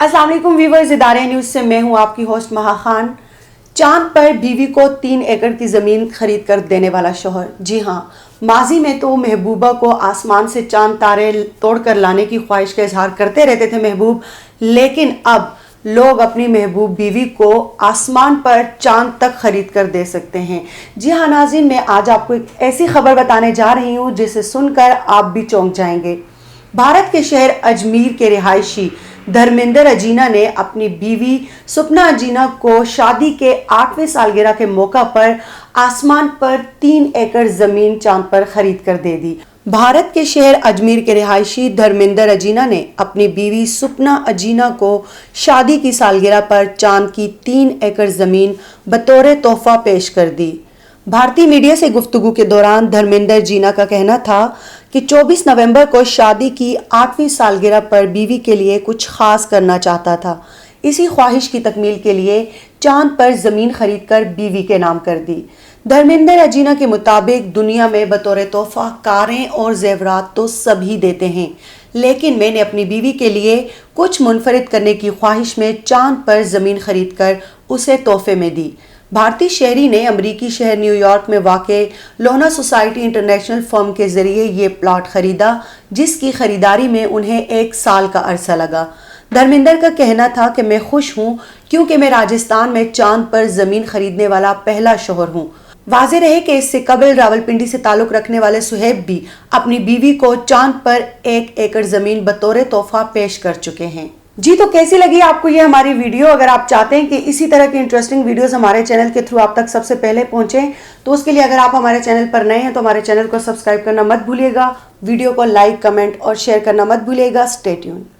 अस्सलाम वालेकुम व्यूवर्स, इदारे न्यूज़ से मैं हूं आपकी होस्ट महा खान। चांद पर बीवी को 3 एकड़ की ज़मीन खरीद कर देने वाला शौहर। जी हां, माजी में तो महबूबा को आसमान से चांद तारे तोड़कर लाने की ख्वाहिश का इजहार करते रहते थे महबूब, लेकिन अब लोग अपनी महबूब बीवी को आसमान पर चांद तक खरीद कर दे सकते हैं। जी हाँ नाज़रीन, मैं आज आपको एक ऐसी खबर बताने जा रही हूँ जिसे सुनकर आप भी चौंक जाएंगे। भारत के शहर अजमेर के रिहायशी धर्मेंद्र अजीना ने अपनी बीवी सुपना अजीना को शादी के 8वें सालगिरह के मौका पर आसमान पर 3 एकड़ जमीन चांद पर खरीद कर दे दी। भारत के शहर अजमेर के रिहायशी धर्मेंद्र अजीना ने अपनी बीवी सुपना अजीना को शादी की सालगिरह पर चांद की 3 एकड़ जमीन बतौर तोहफा पेश कर दी। भारतीय मीडिया से गुफ्तगू के दौरान धर्मेंद्र जीना का कहना था कि 24 नवंबर को शादी की 8वीं सालगिरह पर बीवी के लिए कुछ खास करना चाहता था। इसी ख्वाहिश की तकमील के लिए चांद पर जमीन खरीदकर बीवी के नाम कर दी। धर्मेंद्र अजीना के मुताबिक दुनिया में बतौर तोहफा कारें और जेवरात तो सभी देते हैं, लेकिन मैंने अपनी बीवी के लिए कुछ मुनफरिद करने की ख्वाहिश में चांद पर जमीन खरीदकर उसे तोहफे में दी। भारतीय शहरी ने अमरीकी शहर न्यूयॉर्क में वाक़े लोना सोसाइटी इंटरनेशनल फर्म के जरिए ये प्लॉट खरीदा, जिसकी खरीदारी में उन्हें 1 साल का अरसा लगा। धर्मेंद्र का कहना था कि मैं खुश हूँ क्योंकि मैं राजस्थान में चांद पर ज़मीन खरीदने वाला पहला शौहर हूँ। वाज़े रहे कि इससे कबल रावलपिंडी से ताल्लुक़ रखने वाले सुहेब भी अपनी बीवी को चांद पर 1 एकड़ ज़मीन बतौर तोहफा पेश कर चुके हैं। जी तो कैसी लगी आपको ये हमारी वीडियो? अगर आप चाहते हैं कि इसी तरह की इंटरेस्टिंग वीडियोस हमारे चैनल के थ्रू आप तक सबसे पहले पहुंचें, तो उसके लिए अगर आप हमारे चैनल पर नए हैं तो हमारे चैनल को सब्सक्राइब करना मत भूलिएगा। वीडियो को लाइक, कमेंट और शेयर करना मत भूलिएगा। Stay tuned.